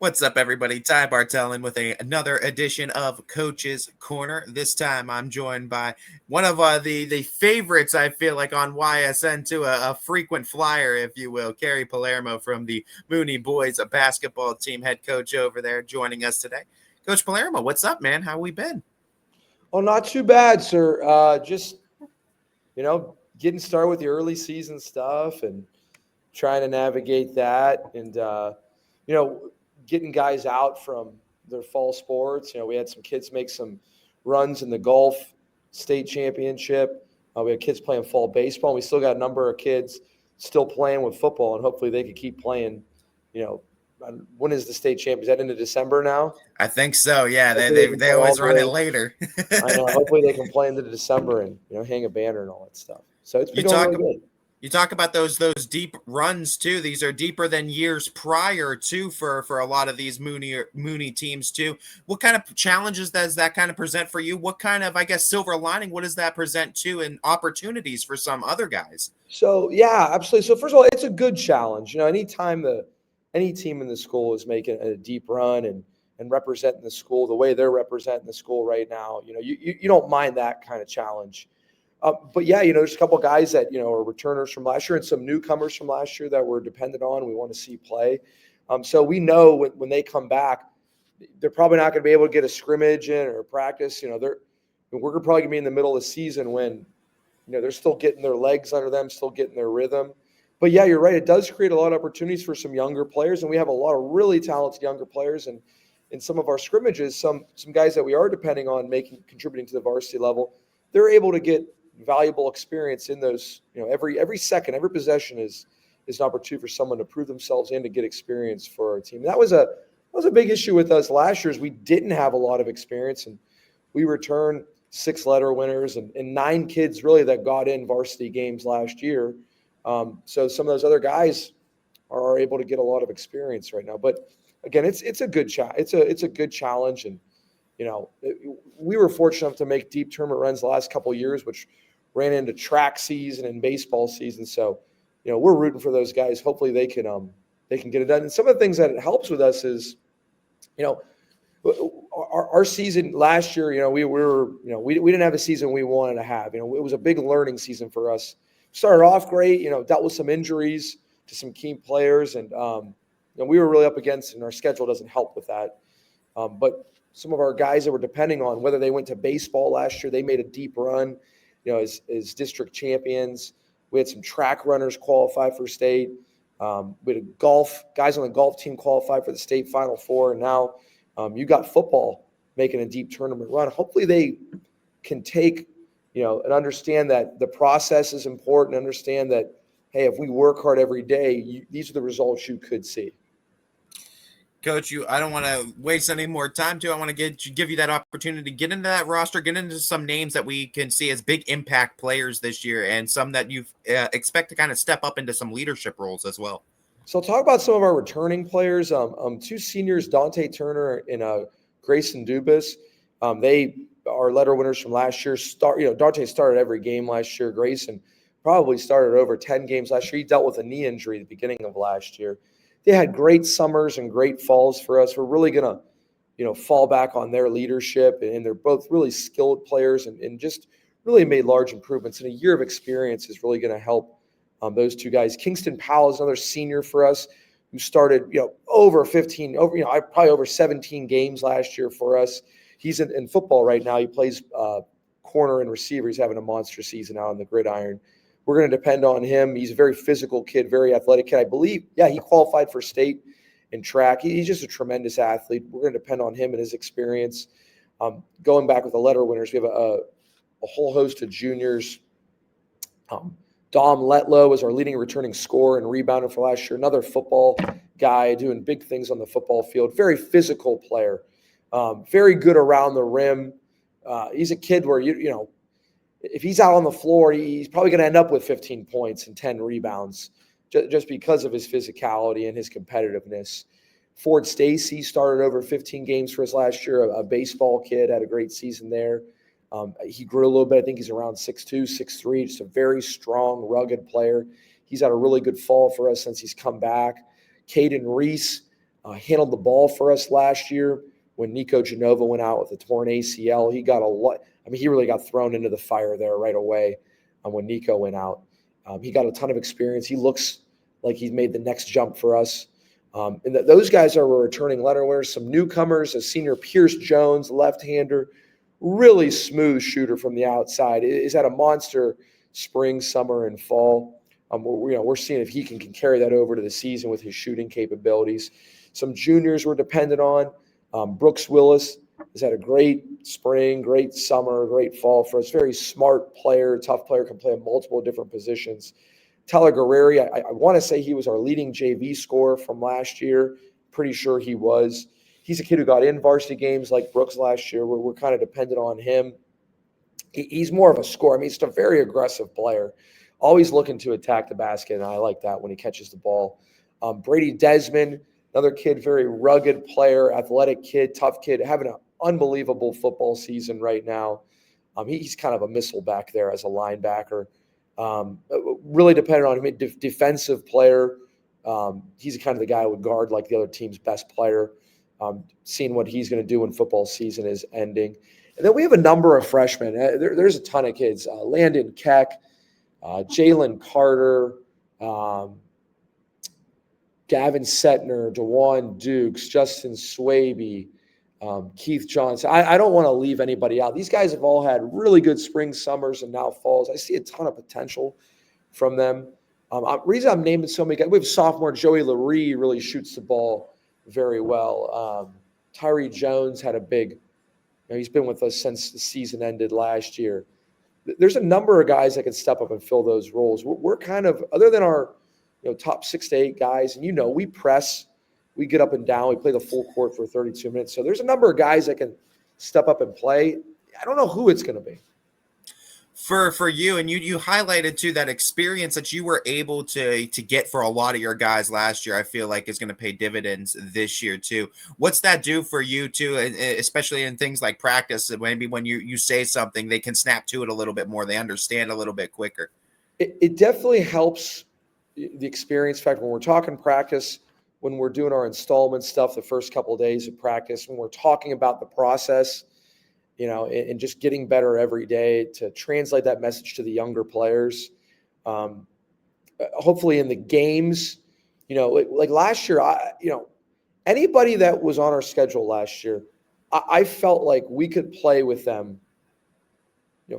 What's up, everybody? Ty Bartellin with another edition of Coach's Corner. This time, I'm joined by one of the favorites. I feel like on YSN too, a frequent flyer, if you will, Carey Palermo from the Mooney boys, a basketball team head coach over there, joining us today. Coach Palermo, what's up, man? How we been? Oh, not too bad, sir. Just getting started with the early season stuff and trying to navigate that and you know, getting guys out from their fall sports. We had some kids make some runs in the golf state championship. We had kids playing fall baseball. And we still got a number of kids still playing with football, and hopefully they could keep playing. You know, when is the state champ? Is that into December now? I think so. Yeah, they Hopefully they they, can they play all always the run it way. later. I know. Hopefully they can play into December and hang a banner and all that stuff. So it's been you going talk really good. You talk about those deep runs too. These are deeper than years prior too for a lot of these Mooney teams too. What kind of challenges does that kind of present for you? What kind of, I guess, silver lining? What does that present too, and opportunities for some other guys? So yeah, absolutely. So first of all, it's a good challenge. Anytime any team in the school is making a deep run and representing the school the way they're representing the school right now, you don't mind that kind of challenge. But yeah, there's a couple of guys that are returners from last year and some newcomers from last year that we're dependent on. We want to see play. So we know when they come back, they're probably not going to be able to get a scrimmage in or practice. We're probably going to be in the middle of the season when they're still getting their legs under them, still getting their rhythm. But yeah, you're right. It does create a lot of opportunities for some younger players, and we have a lot of really talented younger players. And in some of our scrimmages, some guys that we are depending on contributing to the varsity level, they're able to get valuable experience in those. Every second, every possession is an opportunity for someone to prove themselves and to get experience for our team. And that was a big issue with us last year. Is we didn't have a lot of experience, and we returned 6 letter winners and 9 kids really that got in varsity games last year. So some of those other guys are able to get a lot of experience right now. But again, it's a good it's a good challenge, and we were fortunate enough to make deep tournament runs the last couple of years, which ran into track season and baseball season. So we're rooting for those guys. Hopefully they can get it done. And some of the things that it helps with us is our season last year, we didn't have a season we wanted to have. It was a big learning season for us. Started off great, dealt with some injuries to some key players, and we were really up against, and our schedule doesn't help with that. But some of our guys that we're depending on, whether they went to baseball last year, they made a deep run, as district champions. We had some track runners qualify for state. We had guys on the golf team qualify for the state Final Four, and now you got football making a deep tournament run. Hopefully they can take, and understand that the process is important, understand that, hey, if we work hard every day, these are the results you could see. Coach, I don't want to waste any more time too. I want to give you that opportunity to get into that roster, get into some names that we can see as big impact players this year, and some that you expect to kind of step up into some leadership roles as well. So I'll talk about some of our returning players. 2 seniors, Dante Turner and Grayson Dubas. They are letter winners from last year. Dante started every game last year. Grayson probably started over 10 games last year. He dealt with a knee injury at the beginning of last year. They had great summers and great falls for us. We're really going to, fall back on their leadership, and they're both really skilled players and just really made large improvements. And a year of experience is really going to help those 2 guys. Kingston Powell is another senior for us who started, over 15, probably over 17 games last year for us. He's in football right now. He plays corner and receiver. He's having a monster season out on the gridiron. We're going to depend on him. He's a very physical kid, very athletic kid. I believe, he qualified for state in track. He's just a tremendous athlete. We're going to depend on him and his experience. Going back with the letter winners, we have a whole host of juniors. Dom Letlow is our leading returning scorer and rebounder for last year. Another football guy doing big things on the football field. Very physical player. Very good around the rim. He's a kid where, if he's out on the floor, he's probably going to end up with 15 points and 10 rebounds just because of his physicality and his competitiveness. Ford Stacy started over 15 games for us last year, a baseball kid, had a great season there. He grew a little bit. I think he's around 6'2", 6'3", just a very strong, rugged player. He's had a really good fall for us since he's come back. Caden Reese, handled the ball for us last year when Nico Genova went out with a torn ACL. He got a lot. I mean, he really got thrown into the fire there right away when Nico went out. He got a ton of experience. He looks like he's made the next jump for us. And those guys are returning letter winners. Some newcomers, a senior Pierce Jones, left-hander, really smooth shooter from the outside. He's had a monster spring, summer, and fall. We're seeing if he can carry that over to the season with his shooting capabilities. Some juniors we're dependent on. Brooks Willis has had a great spring, great summer, great fall for us. Very smart player, tough player, can play in multiple different positions. Tyler Guerreri, I want to say he was our leading JV scorer from last year. Pretty sure he was. He's a kid who got in varsity games like Brooks last year. We're kind of dependent on him. He's more of a scorer. I mean, he's a very aggressive player, always looking to attack the basket, and I like that when he catches the ball. Brady Desmond, another kid, very rugged player, athletic kid, tough kid, having an unbelievable football season right now. He's kind of a missile back there as a linebacker. Really dependent on him. Defensive player. He's kind of the guy who would guard like the other team's best player. Seeing what he's going to do when football season is ending. And then we have a number of freshmen. There's a ton of kids. Landon Keck, Jalen Carter, Gavin Setner, DeJuan Dukes, Justin Swaby, Keith Johnson. I don't want to leave anybody out. These guys have all had really good spring, summers, and now falls. I see a ton of potential from them. Reason I'm naming so many guys, we have sophomore Joey Laree really shoots the ball very well. Tyree Jones had a big, he's been with us since the season ended last year. There's a number of guys that can step up and fill those roles. We're kind of, other than our top 6 to 8 guys, and we press, we get up and down, we play the full court for 32 minutes. So there's a number of guys that can step up and play. I don't know who it's going to be. For you, and you highlighted too that experience that you were able to get for a lot of your guys last year. I feel like is going to pay dividends this year too. What's that do for you too, especially in things like practice? Maybe when you say something, they can snap to it a little bit more. They understand a little bit quicker. It definitely helps the experience factor when we're talking practice, when we're doing our installment stuff the first couple of days of practice, when we're talking about the process. And just getting better every day to translate that message to the younger players. Hopefully in the games, like last year, anybody that was on our schedule last year, I felt like we could play with them,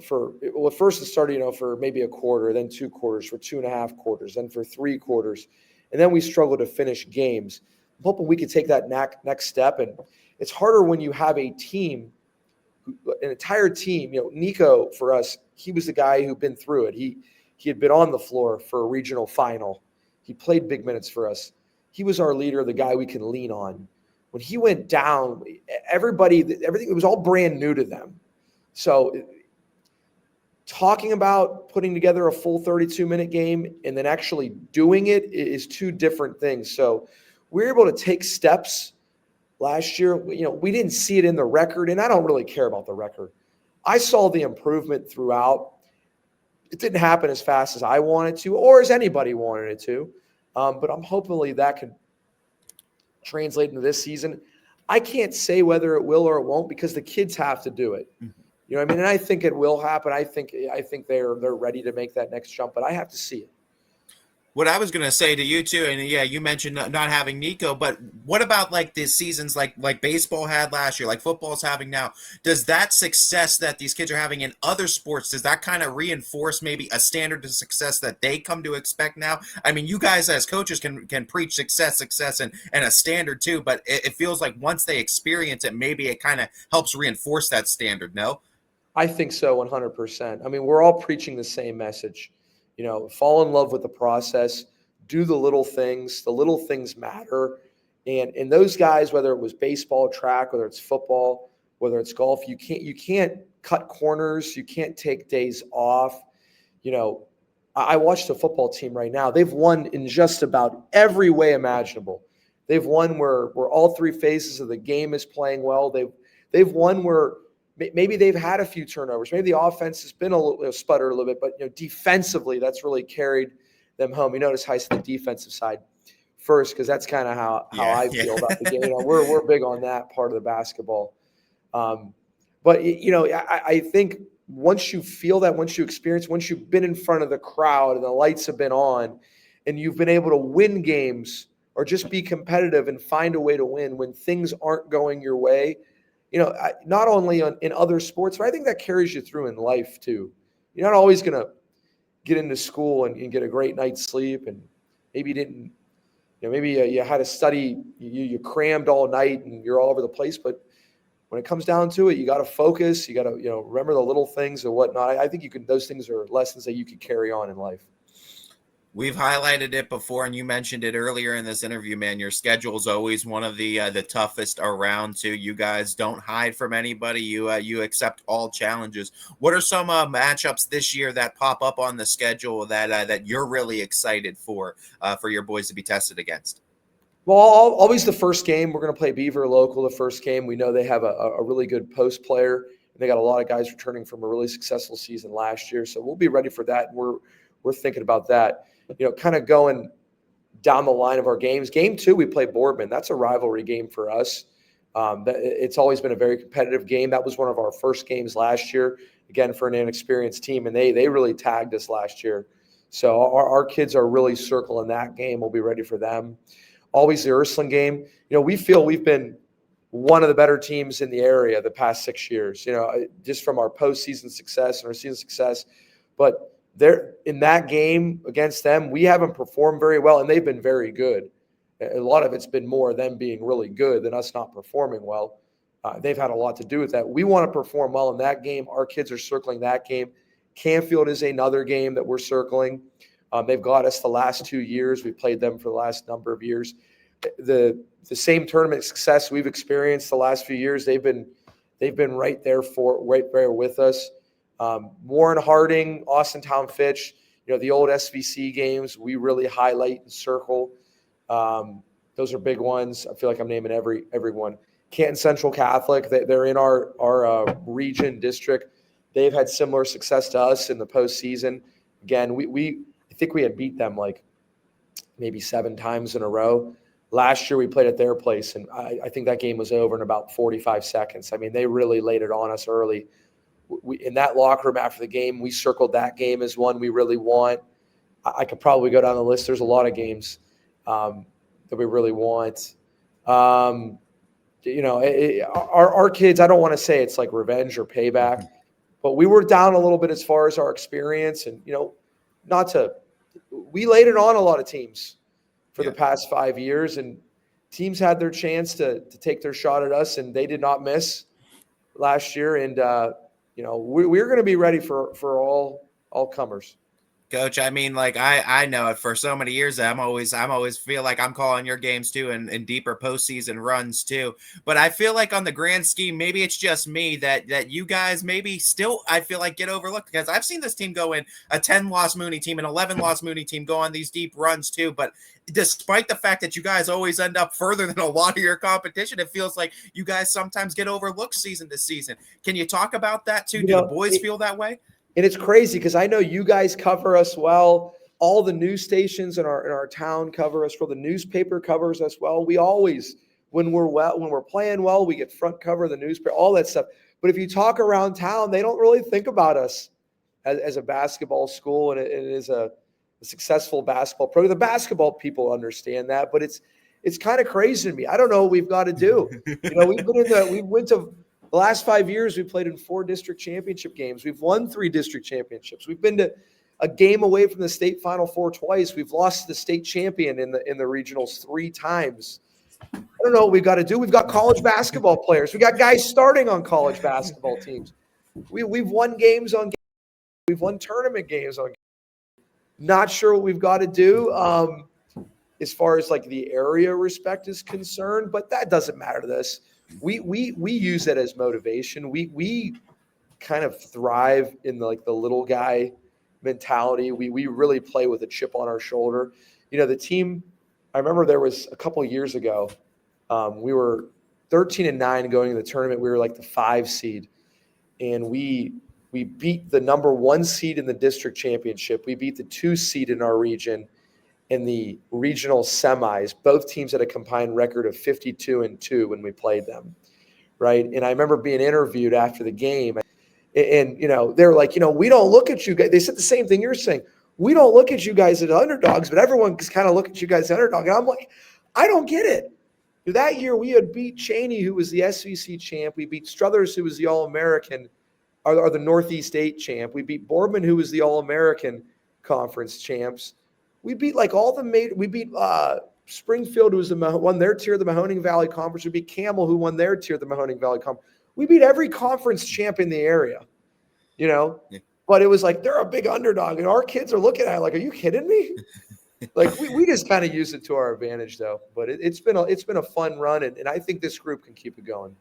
first it started, for maybe a quarter, then 2 quarters, for 2.5 quarters, then for 3 quarters. And then we struggled to finish games. I'm hoping we could take that next step. And it's harder when you have a team, an entire team. Nico, for us, he was the guy who'd been through it. He had been on the floor for a regional final. He played big minutes for us. He was our leader, the guy we can lean on. When he went down, everything, it was all brand new to them. So talking about putting together a full 32-minute game and then actually doing it is 2 different things. So we're able to take steps. Last year, we didn't see it in the record, and I don't really care about the record. I saw the improvement throughout. It didn't happen as fast as I wanted to or as anybody wanted it to, but I'm hopefully that can translate into this season. I can't say whether it will or it won't because the kids have to do it. You know what I mean? And I think it will happen. I think they're ready to make that next jump, but I have to see it. What I was going to say to you too, and yeah, you mentioned not having Nico, but what about like the seasons like baseball had last year, like football's having now? Does that success that these kids are having in other sports, does that kind of reinforce maybe a standard of success that they come to expect now? I mean, you guys as coaches can preach success and a standard too, but it feels like once they experience it, maybe it kind of helps reinforce that standard, no? I think so, 100%. I mean, we're all preaching the same message. Fall in love with the process, do the little things. The little things matter. And those guys, whether it was baseball, track, whether it's football, whether it's golf, you can't cut corners. You can't take days off. I watched the football team right now. They've won in just about every way imaginable. They've won where all 3 phases of the game is playing well. They've won where maybe they've had a few turnovers. Maybe the offense has been a little sputtered a little bit, but defensively, that's really carried them home. You notice how I said the defensive side. first, because that's kind of how Yeah, I yeah. feel about the game. We're big on that part of the basketball. But I think once you feel that, once you experience, once you've been in front of the crowd and the lights have been on, and you've been able to win games or just be competitive and find a way to win when things aren't going your way, not only in other sports, but I think that carries you through in life too. You're not always going to get into school and get a great night's sleep, and maybe you didn't, maybe you had to study, you crammed all night and you're all over the place, but when it comes down to it, you got to focus. You got to, remember the little things and whatnot. I think those things are lessons that you could carry on in life. We've highlighted it before, and you mentioned it earlier in this interview, man. Your schedule is always one of the toughest around. Too, you guys don't hide from anybody. You accept all challenges. What are some matchups this year that pop up on the schedule that you're really excited for your boys to be tested against? Well, always the first game. We're going to play Beaver local the first game. We know they have a really good post player. And they got a lot of guys returning from a really successful season last year. So we'll be ready for that. And we're thinking about that. Kind of going down the line of our games. Game 2, we play Boardman. That's a rivalry game for us. It's always been a very competitive game. That was one of our first games last year, again, for an inexperienced team. And they really tagged us last year. So our kids are really circling that game. We'll be ready for them. Always the Ursuline game. We feel we've been one of the better teams in the area the past 6 years, just from our postseason success and our season success. But they're in that game against them, we haven't performed very well, and they've been very good. A lot of it's been more them being really good than us not performing well. They've had a lot to do with that. We want to perform well in that game. Our kids are circling that game. Canfield is another game that we're circling. They've got us the last 2 years. We've played them for the last number of years. The same tournament success we've experienced the last few years, they've been right there with us. Warren Harding, Austintown Fitch, the old SVC games, we really highlight and circle. Those are big ones. I feel like I'm naming everyone. Canton Central Catholic, they're in our region district. They've had similar success to us in the postseason. Again, I think we had beat them like maybe 7 times in a row. Last year we played at their place, and I think that game was over in about 45 seconds. I mean, they really laid it on us early. In that locker room after the game, we circled that game as one we really want. I could probably go down the list. There's a lot of games that we really want. Our kids, I don't want to say it's like revenge or payback, but we were down a little bit as far as our experience, and we laid it on a lot of teams for the past 5 years, and teams had their chance to take their shot at us, and they did not miss last year. And we're going to be ready for all comers. Coach, I mean, like I know it for so many years. I'm always feel like I'm calling your games too, and deeper postseason runs too. But I feel like on the grand scheme, maybe it's just me that you guys maybe still I feel like get overlooked, because I've seen this team go in a 10-loss Mooney team, an 11-loss Mooney team go on these deep runs too. But despite the fact that you guys always end up further than a lot of your competition, it feels like you guys sometimes get overlooked season to season. Can you talk about that too? Do the boys feel that way? And it's crazy because I know you guys cover us well. All the news stations in our town cover us well. The newspaper covers us well. We always, when we're playing well, we get front cover of the newspaper, all that stuff. But if you talk around town, they don't really think about us as a basketball school, and it is a successful basketball program. The basketball people understand that, but it's kind of crazy to me. I don't know what we've got to do. We went to the last 5 years, we played in 4 district championship games. We've won 3 district championships. We've been to a game away from the state Final Four twice. We've lost the state champion in the regionals 3 times. I don't know what we've got to do. We've got college basketball players. We got guys starting on college basketball teams. We've won games on games. We've won tournament games on games. Not sure what we've got to do as far as like the area respect is concerned, but that doesn't matter to this. We use that as motivation. We kind of thrive in the little guy mentality. We really play with a chip on our shoulder. The team, I remember there was a couple of years ago, we were 13-9 going to the tournament. We were like the 5 seed, and we beat the number 1 seed in the district championship. We beat the 2 seed in our region, in the regional semis. Both teams had a combined record of 52-2 when we played them, right? And I remember being interviewed after the game, and they're like, we don't look at you guys. They said the same thing you're saying. We don't look at you guys as underdogs, but everyone just kind of look at you guys as underdog. And I'm like, I don't get it. That year we had beat Cheney, who was the SVC champ. We beat Struthers, who was the All-American, or the Northeast 8 champ. We beat Boardman, who was the All-American Conference champs. We beat like all the we beat Springfield, who was won their tier of the Mahoning Valley Conference. We beat Campbell, who won their tier of the Mahoning Valley Conference. We beat every conference champ in the area, Yeah. But it was like they're a big underdog, and our kids are looking at it like, "Are you kidding me?" Like we just kind of use it to our advantage, though. But it's been a fun run, and I think this group can keep it going.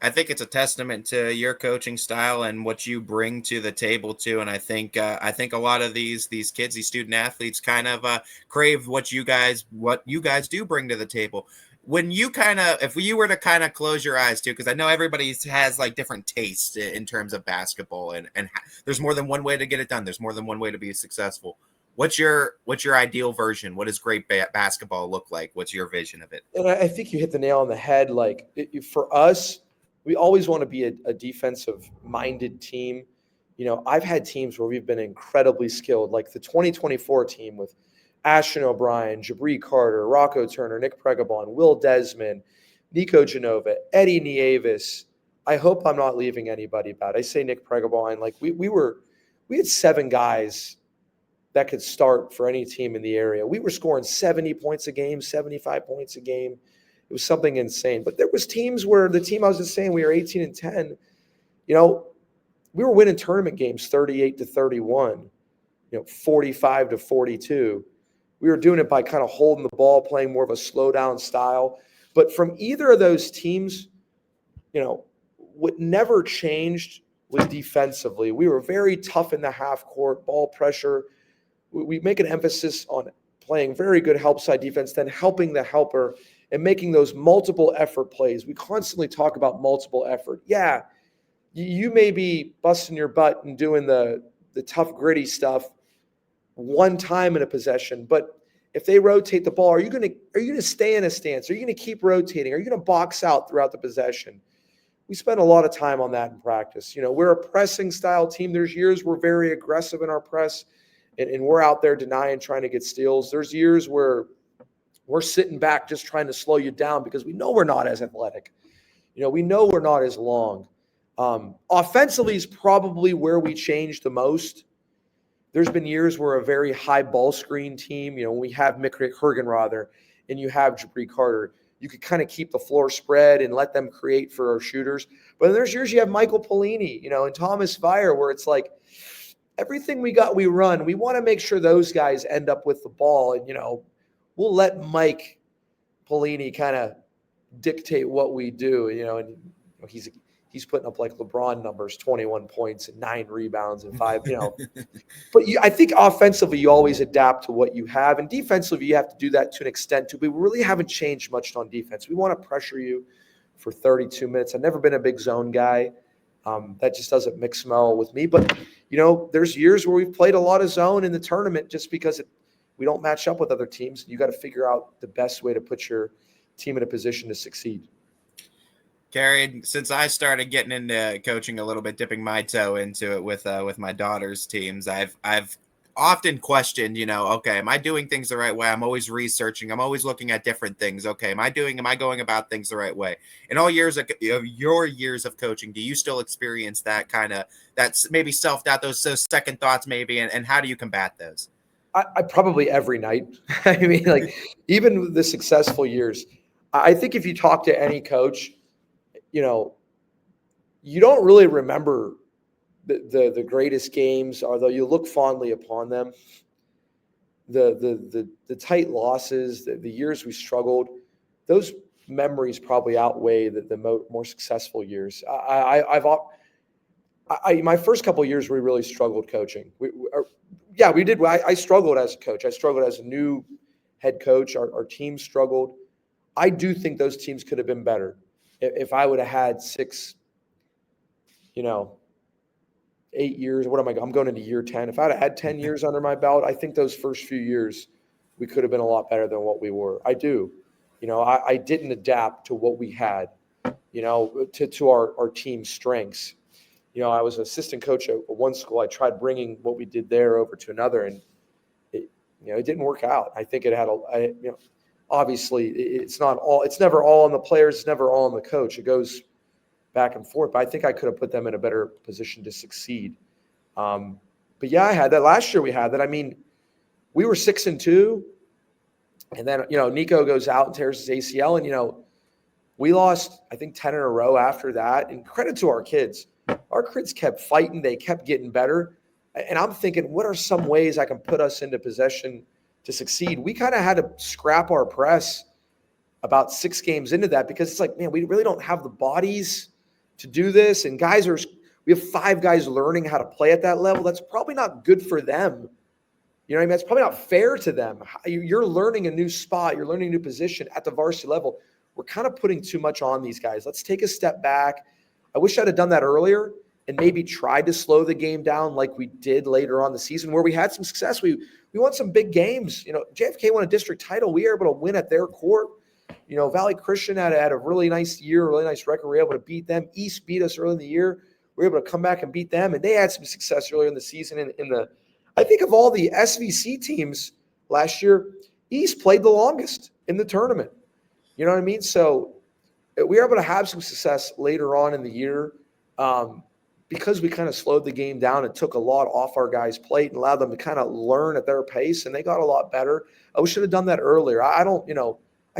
I think it's a testament to your coaching style and what you bring to the table too. And I think a lot of these kids, these student athletes, kind of crave what you guys do bring to the table. When you if you were to kind of close your eyes too, because I know everybody has like different tastes in terms of basketball, and there's more than one way to get it done. There's more than one way to be successful. What's your ideal version? What does great basketball look like? What's your vision of it? And I think you hit the nail on the head. Like for us, we always want to be a defensive-minded team. I've had teams where we've been incredibly skilled, like the 2024 team with Ashton O'Brien, Jabri Carter, Rocco Turner, Nick Pregabon, Will Desmond, Nico Genova, Eddie Nieves. I hope I'm not leaving anybody out. I say Nick Pregabon. Like we had 7 guys that could start for any team in the area. We were scoring 70 points a game, 75 points a game. It was something insane. But there was teams where the team I was just saying, we were 18-10. We were winning tournament games 38-31, 45-42. We were doing it by kind of holding the ball, playing more of a slow down style. But from either of those teams, what never changed was defensively. We were very tough in the half court, ball pressure. We make an emphasis on playing very good help side defense, then helping the helper and making those multiple effort plays. We constantly talk about multiple effort. Yeah, you may be busting your butt and doing the tough, gritty stuff one time in a possession, but if they rotate the ball, are you going to stay in a stance? Are you going to keep rotating? Are you going to box out throughout the possession? We spend a lot of time on that in practice. We're a pressing style team. There's years we're very aggressive in our press, and we're out there denying, trying to get steals. There's years where we're sitting back just trying to slow you down because we know we're not as athletic. We know we're not as long. Offensively is probably where we change the most. There's been years where a very high ball screen team, when we have Mick Hergenrother and you have Jabri Carter, you could kind of keep the floor spread and let them create for our shooters. But then there's years you have Michael Polini, and Thomas Fire, where it's like everything we got, we run. We want to make sure those guys end up with the ball. And, we'll let Mike Polini kind of dictate what we do, and he's putting up like LeBron numbers, 21 points and 9 rebounds and 5, But I think offensively, you always adapt to what you have. And defensively, you have to do that to an extent too. But we really haven't changed much on defense. We want to pressure you for 32 minutes. I've never been a big zone guy. That just doesn't mix well with me. But, there's years where we've played a lot of zone in the tournament just because we don't match up with other teams. You got to figure out the best way to put your team in a position to succeed. Carey, since I started getting into coaching a little bit, dipping my toe into it with my daughter's teams, I've often questioned, okay, am I doing things the right way? I'm always researching. I'm always looking at different things. Okay, am I going about things the right way? In all years of your years of coaching, do you still experience that that's maybe self-doubt, those second thoughts maybe, and how do you combat those? I probably every night. I mean, like even the successful years, I think if you talk to any coach, you don't really remember the greatest games, although you look fondly upon them. The tight losses, the years we struggled, those memories probably outweigh the more successful years. My first couple of years we really struggled coaching. We did. I struggled as a coach. I struggled as a new head coach. Our team struggled. I do think those teams could have been better. If I would have had 8 years, I'm going into year 10. If I'd have had 10 years under my belt, I think those first few years we could have been a lot better than what we were. I do. I didn't adapt to what we had, to our team's strengths. I was an assistant coach at one school. I tried bringing what we did there over to another, and it didn't work out. I think it had obviously it's never all on the players. It's never all on the coach. It goes back and forth, but I think I could have put them in a better position to succeed. But yeah, I had that last year. We had that. I mean, we were 6-2, and then Nico goes out and tears his ACL, and we lost I think 10 in a row after that. And credit to our kids. Our kids kept fighting. They kept getting better. And I'm thinking, what are some ways I can put us into possession to succeed? We kind of had to scrap our press about 6 games into that, because it's like, man, we really don't have the bodies to do this. And we have 5 guys learning how to play at that level. That's probably not good for them. You know what I mean? That's probably not fair to them. You're learning a new spot. You're learning a new position at the varsity level. We're kind of putting too much on these guys. Let's take a step back. I wish I'd have done that earlier and maybe tried to slow the game down like we did later on the season, where we had some success. We won some big games. JFK won a district title. We were able to win at their court. Valley Christian had a really nice year, really nice record. We were able to beat them. East beat us early in the year. We were able to come back and beat them, and they had some success earlier in the season. I think of all the SVC teams last year, East played the longest in the tournament. You know what I mean? So we were able to have some success later on in the year because we kind of slowed the game down and took a lot off our guys' plate and allowed them to kind of learn at their pace, and they got a lot better. We should have done that earlier. I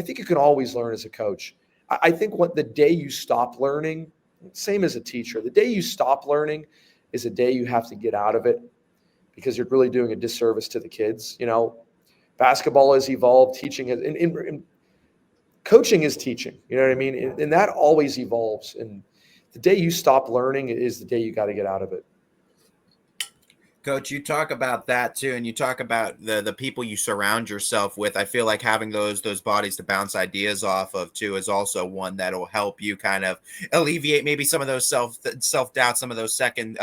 think you can always learn as a coach. I think the day you stop learning, same as a teacher, the day you stop learning is a day you have to get out of it, because you're really doing a disservice to the kids. Basketball has evolved, teaching has, and coaching is teaching. You know what I mean? And that always evolves. And the day you stop learning is the day you got to get out of it. Coach, you talk about that too, and you talk about the people you surround yourself with. I feel like having those bodies to bounce ideas off of too is also one that'll help you kind of alleviate maybe some of those self doubt, some of those second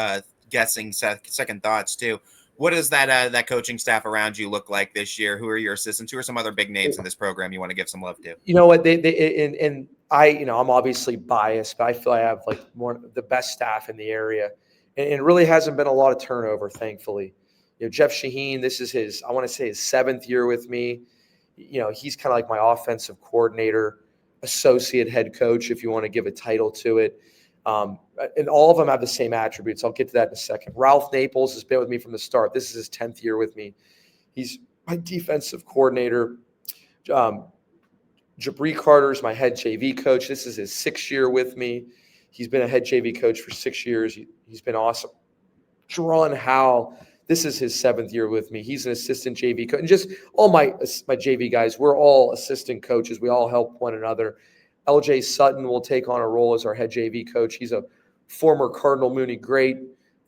thoughts too. What does that coaching staff around you look like this year? Who are your assistants? Who are some other big names in this program you want to give some love to? You know what? I'm obviously biased, but I feel I have like the best staff in the area. And it really hasn't been a lot of turnover, thankfully. Jeff Shaheen, this is his 7th year with me. He's kind of like my offensive coordinator, associate head coach, if you want to give a title to it. And all of them have the same attributes. I'll get to that in a second. Ralph Naples has been with me from the start. This is his 10th year with me. He's my defensive coordinator. Jabri Carter is my head JV coach. This is his 6th year with me. He's been a head JV coach for 6 years. He's been awesome. Jerron Howell, this is his 7th year with me. He's an assistant JV coach. And just all my JV guys, we're all assistant coaches. We all help one another. LJ Sutton will take on a role as our head JV coach. He's a former Cardinal Mooney great,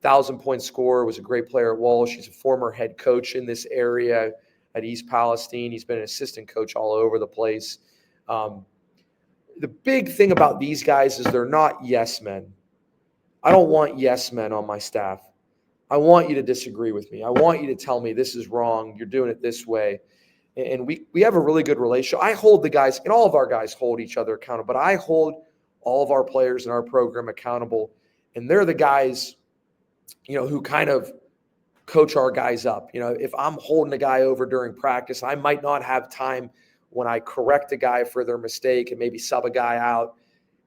1,000-point scorer, was a great player at Walsh. He's a former head coach in this area at East Palestine. He's been an assistant coach all over the place. The big thing about these guys is they're not yes men. I don't want yes men on my staff. I want you to disagree with me. I want you to tell me this is wrong. You're doing it this way. And we have a really good relationship. I hold the guys, and all of our guys hold each other accountable, but I hold all of our players in our program accountable. And they're the guys, who kind of coach our guys up. If I'm holding a guy over during practice, I might not have time when I correct a guy for their mistake and maybe sub a guy out.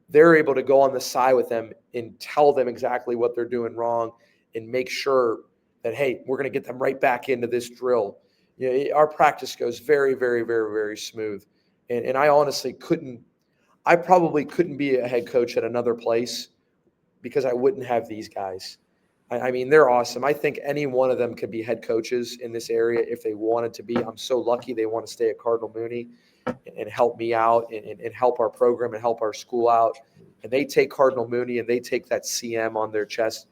They're able to go on the side with them and tell them exactly what they're doing wrong and make sure that, hey, we're going to get them right back into this drill. Our practice goes very, very, very, very smooth. And I honestly probably couldn't be a head coach at another place because I wouldn't have these guys. I mean, they're awesome. I think any one of them could be head coaches in this area if they wanted to be. I'm so lucky they want to stay at Cardinal Mooney and help me out and help our program and help our school out. And they take Cardinal Mooney and they take that CM on their chest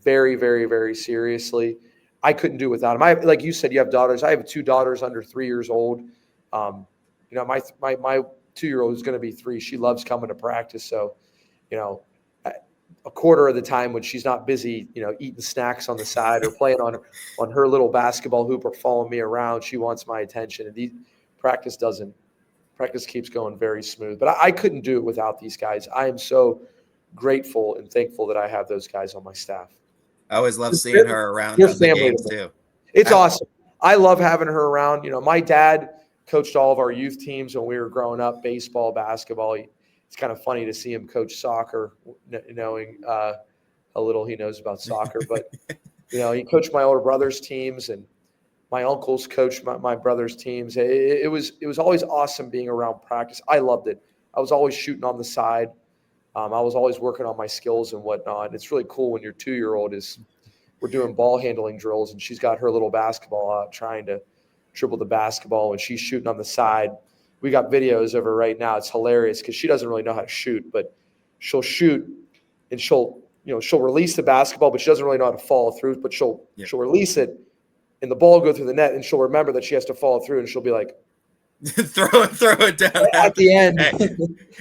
very, very, very seriously. I couldn't do without them. Like you said, you have daughters. I have 2 daughters under 3 years old. My 2-year-old is going to be 3. She loves coming to practice. So, a quarter of the time when she's not busy, eating snacks on the side or playing on her little basketball hoop or following me around, she wants my attention. And practice keeps going very smooth. But I couldn't do it without these guys. I am so grateful and thankful that I have those guys on my staff. I always love seeing her around Your the family games too. It's awesome. I love having her around. My dad coached all of our youth teams when we were growing up, baseball, basketball. It's kind of funny to see him coach soccer, knowing how little he knows about soccer. But, he coached my older brother's teams, and my uncles coached my brother's teams. It was always awesome being around practice. I loved it. I was always shooting on the side. I was always working on my skills and whatnot. It's really cool when your 2-year-old we're doing ball handling drills, and she's got her little basketball out trying to dribble the basketball, and she's shooting on the side. We got videos of her right now. It's hilarious because she doesn't really know how to shoot, but she'll shoot and she'll release the basketball, but she doesn't really know how to follow through, but she'll release it and the ball will go through the net, and she'll remember that she has to follow through, and she'll be like, throw it down at the end. Hey,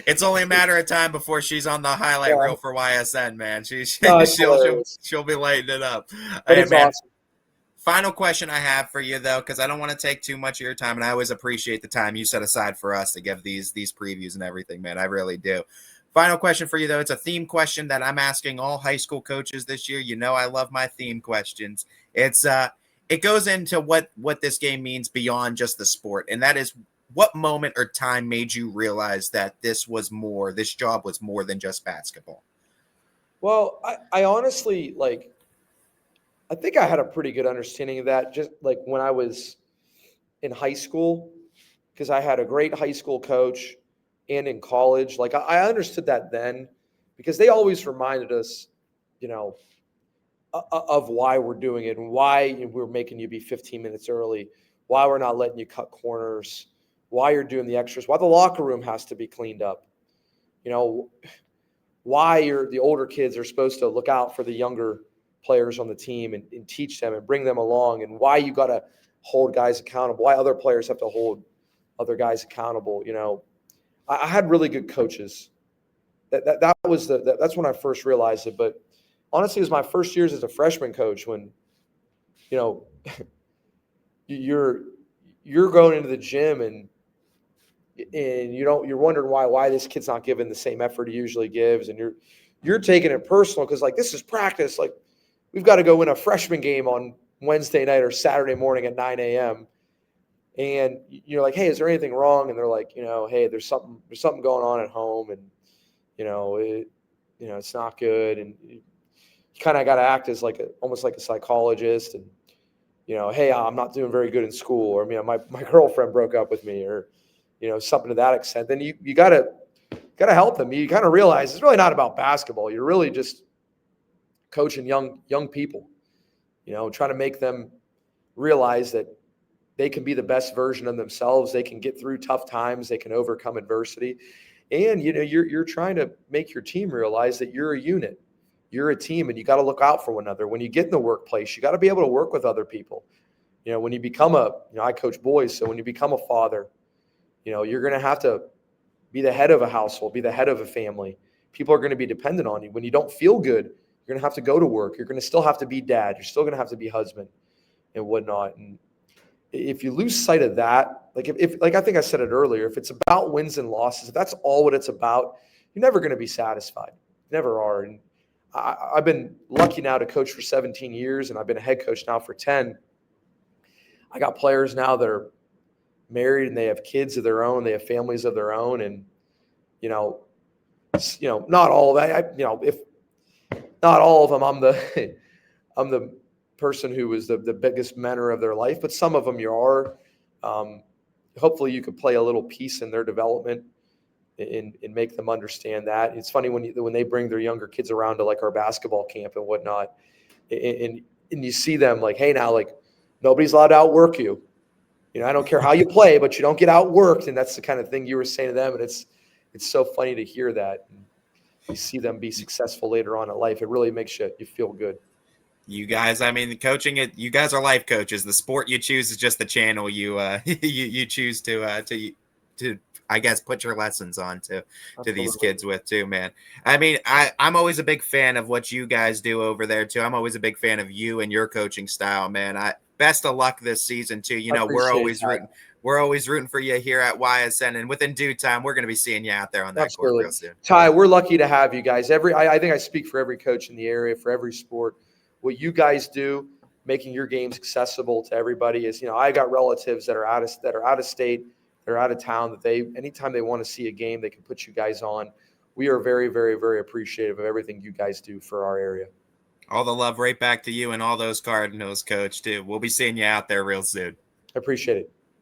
it's only a matter of time before she's on the highlight reel for YSN, man. She'll be lighting it up. But it's awesome. Final question I have for you, though, because I don't want to take too much of your time, and I always appreciate the time you set aside for us to give these previews and everything, man. I really do. Final question for you, though. It's a theme question that I'm asking all high school coaches this year. I love my theme questions. It goes into what this game means beyond just the sport, and that is, what moment or time made you realize that this job was more than just basketball? Well, I honestly, I think I had a pretty good understanding of that just like when I was in high school, because I had a great high school coach, and in college. I understood that then, because they always reminded us, of why we're doing it and why we're making you be 15 minutes early, why we're not letting you cut corners, why you're doing the extras, why the locker room has to be cleaned up, why the older kids are supposed to look out for the younger players on the team and teach them and bring them along, and why you got to hold guys accountable, why other players have to hold other guys accountable. I had really good coaches. That's when I first realized it. But honestly, it was my first years as a freshman coach when, you're going into the gym and you're wondering why this kid's not giving the same effort he usually gives, and you're taking it personal because this is practice. We've got to go win a freshman game on Wednesday night or Saturday morning at 9 a.m. And you're like, hey, is there anything wrong? And they're like, hey, there's something going on at home, and it's not good. And you kind of got to act as almost like a psychologist, and hey, I'm not doing very good in school, or my girlfriend broke up with me, or something to that extent. Then you gotta help them. You kind of realize it's really not about basketball. You're really just coaching young people, trying to make them realize that they can be the best version of themselves. They can get through tough times. They can overcome adversity. And, you're trying to make your team realize that you're a unit. You're a team, and you got to look out for one another. When you get in the workplace, you got to be able to work with other people. When you become I coach boys. So when you become a father, you're going to have to be the head of a household, be the head of a family. People are going to be dependent on you. When you don't feel good, you're going to have to go to work. You're going to still have to be dad. You're still going to have to be husband and whatnot. And if you lose sight of that, if I think I said it earlier, if it's about wins and losses, if that's all what it's about, you're never going to be satisfied. You never are. And I've been lucky now to coach for 17 years, and I've been a head coach now for 10. I got players now that are married and they have kids of their own. They have families of their own. And, not all of that, if not all of them, I'm the person who was the biggest mentor of their life, but some of them you are. Hopefully you could play a little piece in their development and make them understand that. It's funny when they bring their younger kids around to our basketball camp and whatnot, and you see them hey, now nobody's allowed to outwork you. I don't care how you play, but you don't get outworked. And that's the kind of thing you were saying to them. And it's so funny to hear that. And you see them be successful later on in life. It really makes you feel good. You guys, coaching it. You guys are life coaches. The sport you choose is just the channel you you choose to I guess put your lessons on to these Absolutely. kids with too, man. I mean, I'm always a big fan of what you guys do over there too. I'm always a big fan of you and your coaching style, man. I best of luck this season too. You I know, appreciate it, Ty. we're always rooting for you here at YSN, and within due time, we're going to be seeing you out there on that court Absolutely. real soon. Ty, we're lucky to have you guys. I think I speak for every coach in the area, for every sport. What you guys do, making your games accessible to everybody is, I got relatives that are out of state, that are out of town, that they anytime they want to see a game, they can put you guys on. We are very, very, very appreciative of everything you guys do for our area. All the love right back to you and all those Cardinals, coach, too. We'll be seeing you out there real soon. I appreciate it.